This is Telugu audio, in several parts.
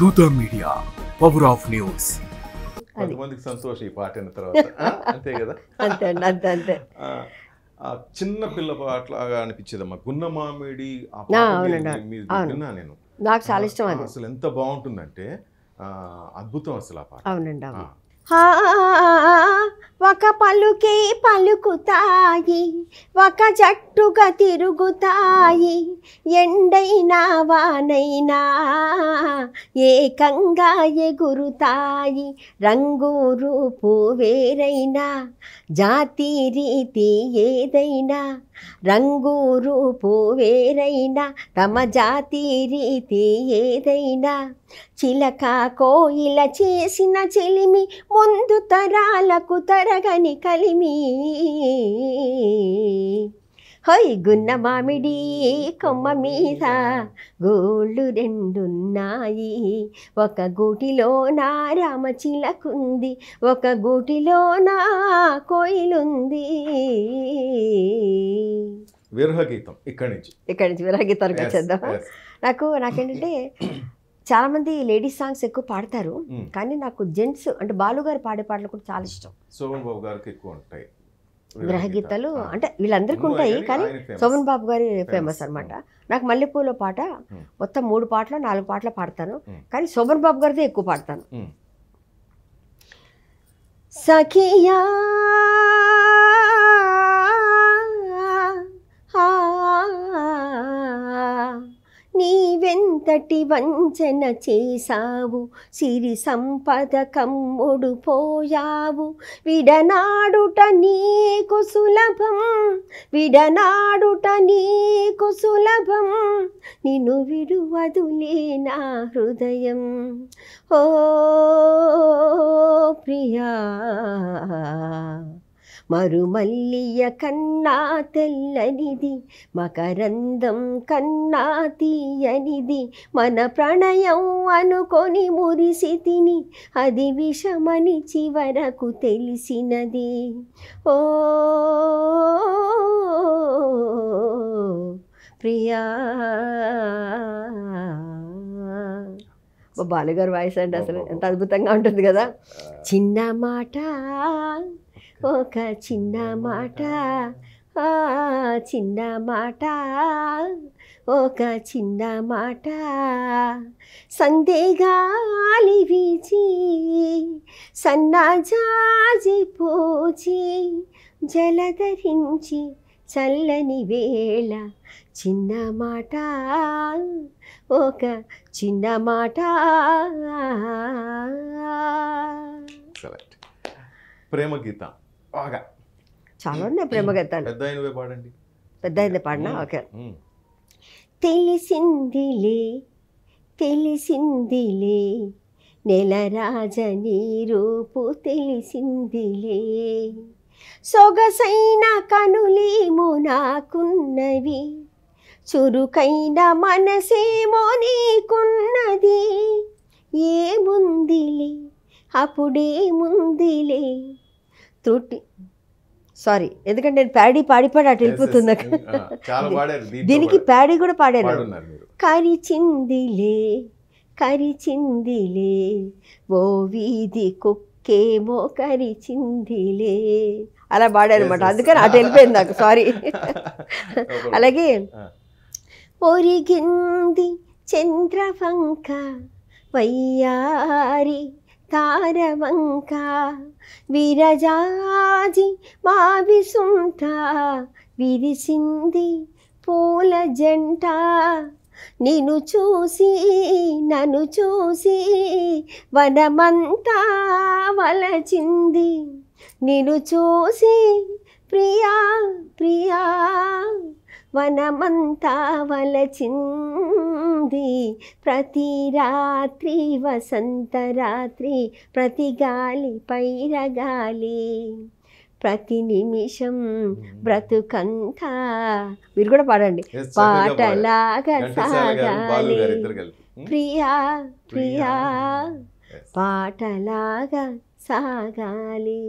దూత మీడియా, పవర్ ఆఫ్ న్యూస్. కొంతమందికి సంతోషం ఈ పాట అయిన తర్వాత, అంతే కదా? అంతే అండి, అంతే అంతే. చిన్న పిల్ల పాటలాగా అనిపించేదమ్మా గున్న మామిడి. విన్నా నేను, నాకు చాలా ఇష్టం అది. అసలు ఎంత బాగుంటుందంటే అద్భుతం అసలు ఆ పాట. అవునండి, అవును. ఒక పలుకే పలుకుతాయి, ఒక జట్టుగా తిరుగుతాయి, ఎండైనా వానైనా ఏకంగా ఎగురుతాయి. రంగు రూపు వేరైనా, జాతి రీతి ఏదైనా, రంగు రూపు వేరైనా, తమ జాతి రీతి ఏదైనా, చిలక కోయిల చేసిన చెలిమి, ముందు తరాలకు తరగని కలిమి. హోయ్ గున్న మామిడి కొమ్మ మీద గోళ్ళు రెండున్నాయి, ఒక గూటిలో నా రామచిలకుంది, ఒక గూటిలో నా కోయిలుంది. విరహగీతం ఇక్కడి నుంచి విరహగీతానికి వచ్చేద్దాం. నాకేంటంటే చాలామంది లేడీస్ సాంగ్స్ ఎక్కువ పాడతారు, కానీ నాకు జెంట్స్ అంటే బాలు గారు పాడే పాటలు కూడా చాలా ఇష్టం. శోభన్ బాబు గారికి ఎక్కువ ఉంటాయి విరహగీతాలు, అంటే వీళ్ళందరికీ ఉంటాయి, కానీ శోభన్ బాబు గారి ఫేమస్ అనమాట. నాకు మల్లెపూల పాట మొత్తం 3 పాటలు 4 పాటలు పాడతాను, కానీ శోభన్ బాబు గారిదే ఎక్కువ పాడతాను. సఖియా నీవెంతటి వంచన చేసావు, సిరి సంపద కమ్ముడు పోయావు, విడనాడుట నీకు సులభం, విడనాడుట నీకు సులభం, నిన్ను విడువదులే నా హృదయం. ఓ ప్రియా, మరుమల్లియ కన్నా తెల్లనిది, మకరందం కన్నా తీయనిది, మన ప్రణయం అనుకొని మురిసితిని, అది విషమని చివరకు తెలిసినది. ఓ ప్రియా. బాలుగారు వాయిస్ అంటే అసలు ఎంత అద్భుతంగా ఉంటుంది కదా. చిన్న మాట, ఒక చిన్న మాట, చిన్న మాట, ఒక చిన్న మాట, సందేగాలి వీచి సన్నాజాజి పూచి, జలధరించి చల్లని వేళ, చిన్న మాట, ఒక చిన్న మాట. ప్రేమ గీత బాగా చాలా ఉన్నాయి ప్రేమ గీతాలు. పెద్ద పాడండి. పెద్ద పాడినా ఓకే. తెలిసిందిలే తెలిసిందిలే, నెలరాజని రూపు తెలిసిందిలే, సొగసైన కనులేమో నాకున్నవి, చురుకైన మనసేమో నీకున్నది, ఏముందిలే అప్పుడేముందిలే త్రుటి. సారీ, ఎందుకంటే నేను ప్యాడీ పాడి అటు వెళ్ళిపోతుంది. దీనికి ప్యాడీ కూడా పాడాను. కరిచిందిలే కరిచిందిలే, ఓ వీధి కుక్కేమో కరిచిందిలే, అలా పాడాను అనమాట. అందుకని అటు వెళ్ళిపోయింది నాకు, సారీ. అలాగే ఒరిగింది చంద్రవంక వయ్యారి తారవంక, విరజాజి మావిసుంట, విరిసింది పూల జంట, నిన్ను చూసి నన్ను చూసి వనమంతా వలచింది, నిన్ను చూసి ప్రియా ప్రియా వనమంతా వలచింది, ప్రతి రాత్రి వసంత రాత్రి, ప్రతి గాలి పైరగాలి, ప్రతి నిమిషం బ్రతుకంతా. మీరు కూడా పాడండి. పాటలాగా సాగాలి ప్రియా ప్రియా, పాటలాగా సాగాలి.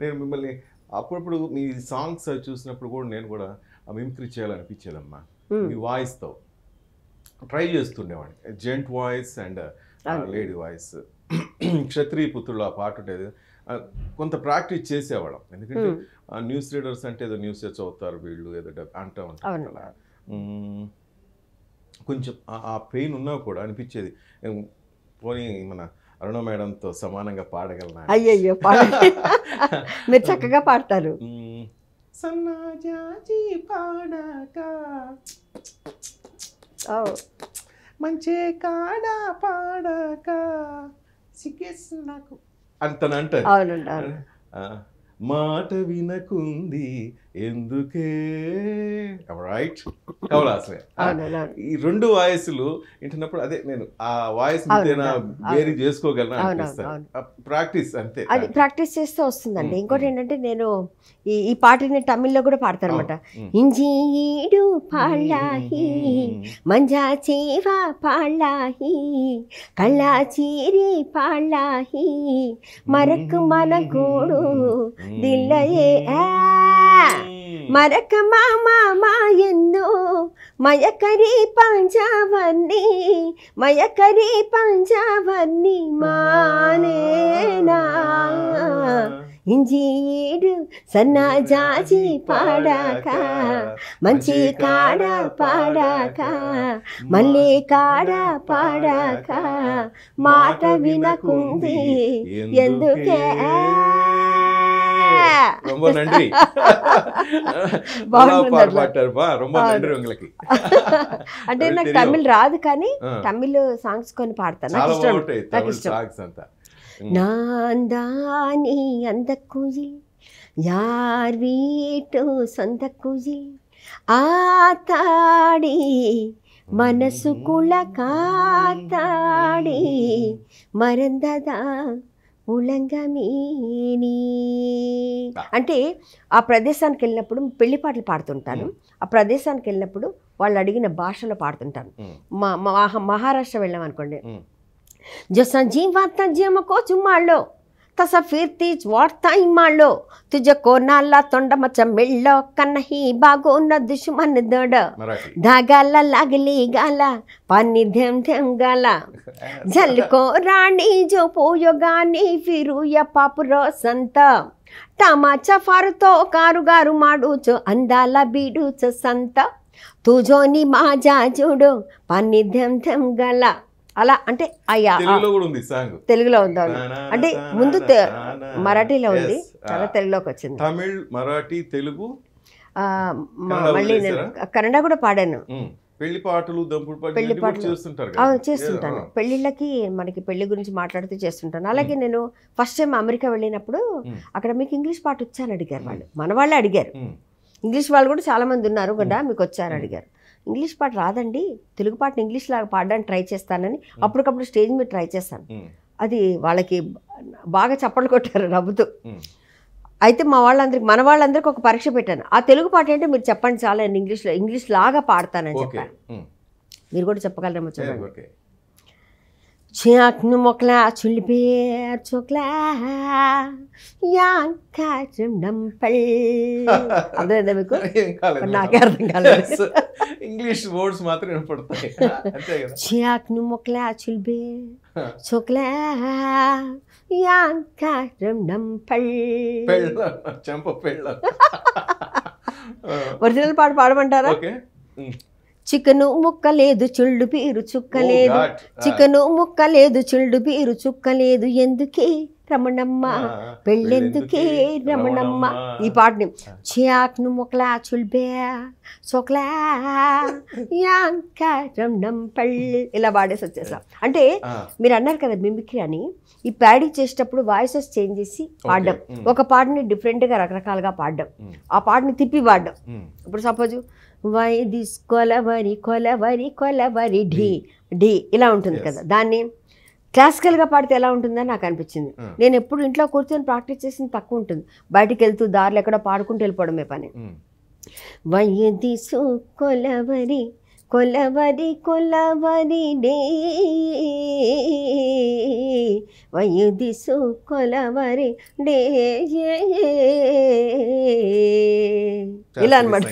నేను మిమ్మల్ని అప్పుడప్పుడు మీ సాంగ్స్ చూసినప్పుడు కూడా నేను కూడా మిమిక్రీ చేయాలనిపించేదమ్మా. మీ వాయిస్తో ట్రై చేస్తుండేవాడిని, gent voice and lady voice. క్షత్రియ పుత్రులు ఆ పాట ఉండేది. కొంత ప్రాక్టీస్ చేసేవాళ్ళం, ఎందుకంటే న్యూస్ రీడర్స్ అంటే ఏదో న్యూస్ చదువుతారు వీళ్ళు, ఏదో అంటూ ఉంటారు అలా. కొంచెం ఆ పెయిన్ ఉన్నా కూడా అనిపించేది, పోనీ మన అరుణ మేడంతో సమానంగా పాడగలనా. అయ్యయ్యో మీరు చక్కగా పాడతారు. సన్నాజాజి పాడక మంచి కాడ పాడక సిగ్గేసి నాకు అంతనంటారు. అవునండి. మాట వినకుంది ఎందుకే, రైట్ కమలాసనే. ఈ రెండు వాయిస్లు వింటున్నప్పుడు అదే నేను ఆ వాయిస్ వేరీ చేసుకోగలను అనిపిస్తాను. ప్రాక్టీస్ అంతే, అది ప్రాక్టీస్ చేస్తే వస్తుందండి. ఇంకోటి ఏంటంటే నేను ఈ పాటని తమిళ్లో కూడా పాడతాను అనమాట. ఇంజీడు పాళ్ళాహి మంజా చీవా పాళ్ళాహి కళ్ళా చీరి పాళ్ళాహి మరకు మనగోడు దిల్లయే మరక మామా ఎన్నో మయకరి పంజావన్నీ మానేనా ఇంజీడు సన్నాజాజి పాడాక మంచి కాడ పాడాక మళ్ళీ కాడ పాడాక మాట వినకుంది ఎందుకే. ரொம்ப நன்றி, பாட்டாருப்பா, ரொம்ப நன்றி உங்களுக்கு. అంటే నాకు తమిళ్ రాదు కానీ తమిళ్ సాంగ్స్ కొన్ని పాడతాను, నాకు ఇష్టం. நான் தானே அந்த குயில் யார் வீட்டு சொந்த குயில் ஆத்தாடி మనసుకుల కాతాడి మరందదా ఉలంగమీని. అంటే ఆ ప్రదేశానికి వెళ్ళినప్పుడు పెళ్లి పాటలు పాడుతుంటాను. ఆ ప్రదేశానికి వెళ్ళినప్పుడు వాళ్ళు అడిగిన భాషలో పాడుతుంటాను. మహారాష్ట్ర వెళ్ళాం అనుకోండి, జసా జీవాత జీమకో చుమ్మాళ్ళో తస ఫీర్తీజ్ వార్తాయి మాళ్ళో తుజ కోనాల తొండమచ మెళ్ళో కన్నహి బాగోన్న దుష్మన్ దొడ ధాగాల లాగలి గాల పాని ధెం ధెం గాల జల్కో రాణి జో పోయోగాని ఫిరుయ పాపురో సంత టమాచా ఫారుతో కారుగారు మాడుచో అందాల బీడుచో సంత తుజోని మాజా చూడు పాని ధెం ధెం గల. అలా అంటే అయ్యా తెలుగులో ఉంది, అంటే ముందు మరాఠీలో ఉంది, చాలా తెలుగులోకి వచ్చింది. తమిళ్, మరాఠీ, తెలుగు, మళ్ళీ నేను కన్నడ కూడా పాడాను. పెళ్లి పాటలు, పెళ్లి పాటలు చేస్తుంటాను. పెళ్లిళ్ళకి మనకి పెళ్లి గురించి మాట్లాడుతూ చేస్తుంటాను. అలాగే నేను ఫస్ట్ టైం అమెరికా వెళ్ళినప్పుడు అక్కడ మీకు ఇంగ్లీష్ పాట వచ్చాను అడిగారు వాళ్ళు, మన వాళ్ళే అడిగారు. ఇంగ్లీష్ వాళ్ళు కూడా చాలా మంది ఉన్నారు కదా, మీకు వచ్చారు అడిగారు. ఇంగ్లీష్ పాట రాదండి, తెలుగు పాటను ఇంగ్లీష్ లాగా పాడడానికి ట్రై చేస్తానని అప్పటికప్పుడు స్టేజ్ మీద ట్రై చేస్తాను. అది వాళ్ళకి బాగా చప్పట్లు కొట్టారు నవ్వుతూ. అయితే మన వాళ్ళందరికీ ఒక పరీక్ష పెట్టాను, ఆ తెలుగు పాట ఏంటో మీరు చెప్పండి చాలా, నేను ఇంగ్లీష్ లాగా పాడతానని చెప్పాను. మీరు కూడా చెప్పగలరేమో చూడండి. Ciaknu mokla chulbeer chokla yan kajum nampal. అర్థమైందా మీకు? నాకే అర్థం కాలేదు. ఇంగ్లీష్ వర్డ్స్ మాత్రం వినపడతాయి అంతే కదా. Ciaknu mokla chulbeer chokla yan kajum nampal. పెళ్ళ చంప పెళ్ళ. ఒరిజినల్ పాట పాడమంటారా? ఓకే. చికెను ముక్కలేదు చుళ్ళు పీరు చుక్కలేదు, చికెను ముక్కలేదు చుళ్ళు పీరు చుక్కలేదు, ఎందుకే రమణమ్మ పెళ్ళెందుకే రమణమ్మ. ఈ పాటని చియాక్ను మొక్కలా చుల్బే చొక్లా రమణం పళ్ళు ఇలా పాడేసి వచ్చేసా. అంటే మీరు అన్నారు కదా మిమిక్రీ అని, ఈ ప్యాడీ చేసేటప్పుడు వాయిసెస్ చేంజ్ చేసి పాడడం, ఒక పాటని డిఫరెంట్గా రకరకాలుగా పాడడం, ఆ పాటని తిప్పి పాడడం. ఇప్పుడు suppose why this kolaveri kolaveri Kolaveri ఢీ ఢీ ఇలా ఉంటుంది కదా, దాన్ని క్లాసికల్గా పాడితే ఎలా ఉంటుందని నాకు అనిపించింది. నేను ఎప్పుడు ఇంట్లో కూర్చొని ప్రాక్టీస్ చేసింది తక్కువ ఉంటుంది, బయటికి వెళ్తూ దారిలో ఎక్కడో పాడుకుంటూ వెళ్ళిపోవడమే పని. వై దిస్ కొలవరి కొలవరి కొలవరి డే వై దిస్ కొలవరి డే ఇలా అనమాట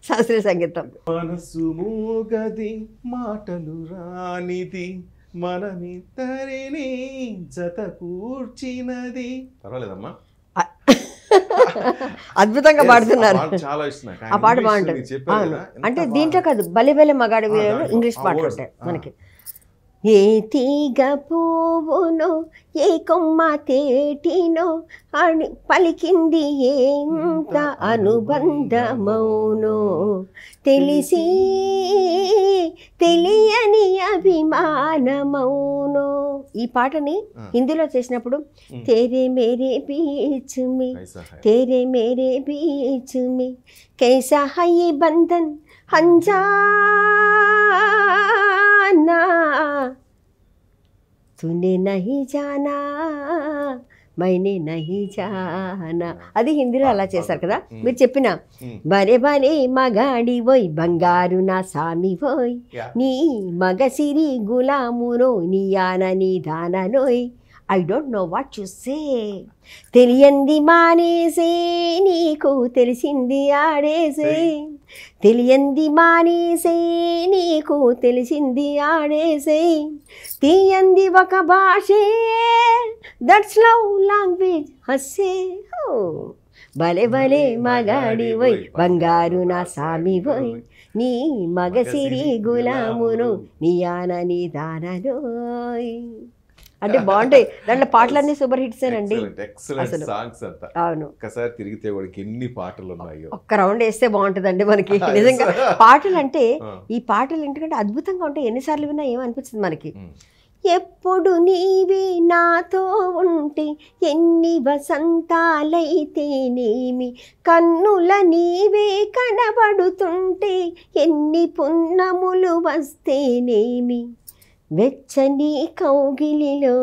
శాస్త్రీయ సంగీతం. మనసు మూగది మాటలు రానిది మనమిద్దరిని జత కూర్చినది. పర్వాలేదమ్మా, అద్భుతంగా పాడుతున్నారు. చాలా ఇష్టం నాకు. ఆ పాట బాగుంటుంది. అవును, అంటే దీంట్లో కాదు, బలి బలి మగాడి ఇంగ్లీష్ పాటలు ఉంటాయి మనకి. ఏ తీగ పువ్వునో ఏ కొమ్మ తేటినో అని పలికింది ఎంత అనుబంధమౌనో, తెలిసి తెలియని అభిమానమౌనో. ఈ పాటని హిందీలో చేసినప్పుడు తేరే మేరే బీచ్ మే తేరే మేరే బీచ్ మే కైసా హై యే బంధన్ అంజానా తూనే నహీ జానా మైనే నహీ జానా. అది హిందీలో అలా చేశారు కదా. మీరు చెప్పిన బరే బరే మగాడి పోయ్ బంగారు నా సామి పోయ్ నీ మగసిరి గులామునో నీ యాన నీ దాననోయ్. I don't know what you say. తెలియంది మానేసే నీకు తెలిసింది ఆడేసే, తెలియంది మానేసే నీకు తెలిసింది ఆడేసే, తీయంది ఒక భాషే దట్స్ లవ్ లాంగ్వేజ్ హస్సే. భలే భలే మగాడి పోయ్ బంగారు నా సామి పోయ్ నీ మగసిరి గులామును నీ యాన నీ దాననోయ్. అంటే బాగుంటాయి దాంట్లో పాటలన్నీ సూపర్ హిట్స్ అండి. అవును, ఒక్కసారి తిరిగితే వాడికి ఎన్ని పాటలు ఉన్నాయో ఒక్క రౌండ్ వేస్తే బాగుంటుందండి మనకి. నిజంగా పాటలు అంటే ఈ పాటలు ఎందుకంటే అద్భుతంగా ఉంటాయి. ఎన్నిసార్లు విన్నా ఏమనిపిస్తుంది మనకి. ఎప్పుడు నీవే నాతో ఉంటే ఎన్ని వసంతాలైతేనేమి, కన్నుల నీవే కనబడుతుంటే ఎన్ని పున్నములు వస్తేనేమి, వెచ్చని కౌగిలిలో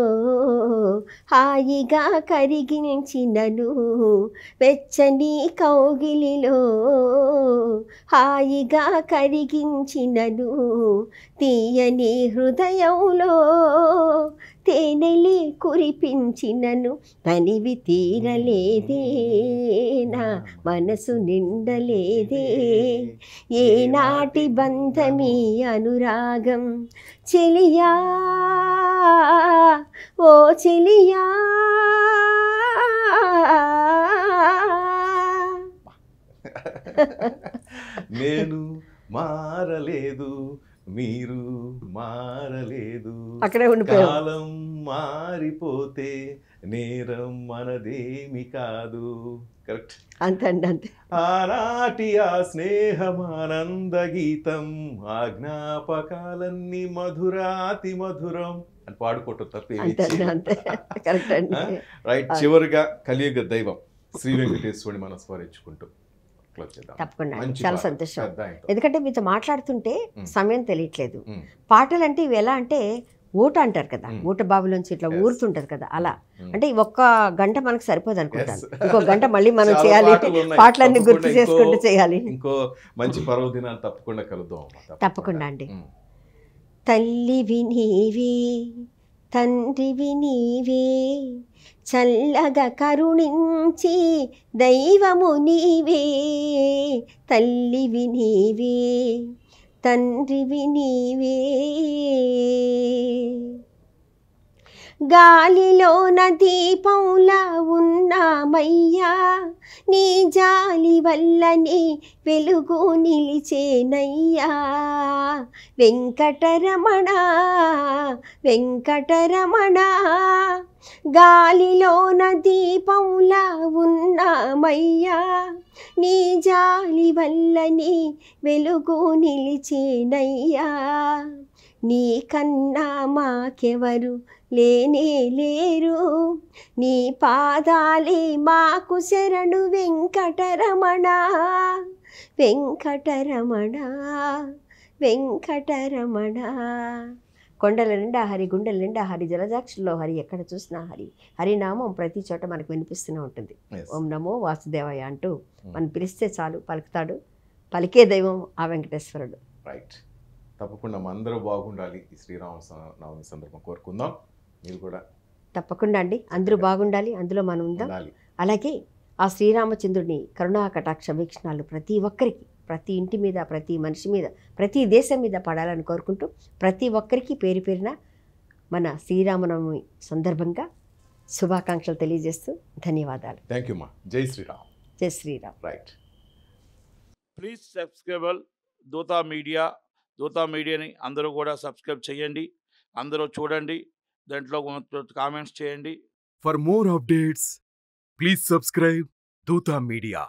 హాయిగా కరిగించినను, వెచ్చని కౌగిలిలో హాయిగా కరిగించినను, తీయని హృదయంలో తేనెలే కురిపించినను, తనివి తీరలేదే నా మనసు నిండలేదే, ఏనాటి బంధమీ అనురాగం చెలియా ఓ చెలియా. నేను మారలేదు మీరు మారలేదు, అక్కడే ఉండిపోయాం. కాలం మారిపోతే నేరం మనదేమి కాదు. కరెక్ట్, అంతే అండి, అంతే. ఆనాటి ఆ స్నేహమానంద గీతం, ఆ జ్ఞాపకాలన్నీ మధురాతి మధురం అని పాడుకోవటం తప్పే. కరెక్ట్ అండి. రైట్, చివరిగా కలియుగ దైవం శ్రీ వెంకటేశ్వరుని మనం స్మరించుకుంటూ తప్పకుండా, చాలా సంతోషం. ఎందుకంటే మీతో మాట్లాడుతుంటే సమయం తెలియట్లేదు. పాటలు అంటే ఇవి ఎలా అంటే ఊట అంటారు కదా, ఊట బావిలోంచి ఇట్లా ఊరుతుంటది కదా, అలా. అంటే ఒక్క గంట మనకు సరిపోదు అనుకుంటాను, ఇంకో గంట మళ్ళీ మనం చేయాలి, పాటలన్నీ గుర్తు చేసుకుంటూ చేయాలి. ఇంకో మంచి పర్వదినాలు తప్పకుండా కలుద్దాం. తప్పకుండా అండి. తల్లివి నీవే తండ్రివి నీవే, చల్లగా కరుణించి దైవము నీవే, తల్లివి నీవే తండ్రివి నీవే, గాలిలోన దీపంలా ఉన్నామయ్యా, నీ జాలి వల్లనే వెలుగు నిలిచేనయ్యా, వెంకటరమణ వెంకటరమణ, గాలిలోన దీపంలా ఉన్నామయ్యా, నీ జాలి వల్లనే వెలుగు నిలిచేనయ్యా, నీ కన్నా మాకెవరు లేనే లేరు, నీ పాదాలే మాకు శరణు వెంకటరమణ వెంకటరమణ వెంకటరమణ. కొండల నిండా హరి, గుండెల నిండా హరి, జలజాక్షుల్లో హరి, ఎక్కడ చూసినా హరి, హరినామం ప్రతి చోట మనకు వినిపిస్తూనే ఉంటుంది. ఓం నమో వాసుదేవాయ అంటూ మనం పిలిస్తే చాలు పలుకుతాడు, పలికే దైవం ఆ వెంకటేశ్వరుడు. రైట్, తప్పకుండా అందరూ బాగుండాలి ఈ శ్రీరామ నవమి సందర్భం కోరుకుందాం. మీరు కూడా తప్పకుండా అండి, అందరూ బాగుండాలి, అందులో మనం ఉందాం. అలాగే ఆ శ్రీరామచంద్రుని కరుణా కటాక్ష వీక్షణాలు ప్రతి ఒక్కరికి, ప్రతి ఇంటి మీద, ప్రతి మనిషి మీద, ప్రతి దేశం మీద పడాలని కోరుకుంటూ ప్రతి ఒక్కరికి పేరు పేరున మన శ్రీరామనవమి సందర్భంగా శుభాకాంక్షలు తెలియజేస్తూ ధన్యవాదాలు. థ్యాంక్ యూ మా. జై శ్రీరామ్. జై Shriram. Right. Please subscribe Dootha Media. Dootha మీడియాని అందరూ కూడా సబ్స్క్రైబ్ చేయండి, అందరూ చూడండి, దాంట్లో కామెంట్స్ చేయండి. For more updates, please subscribe Dota Media.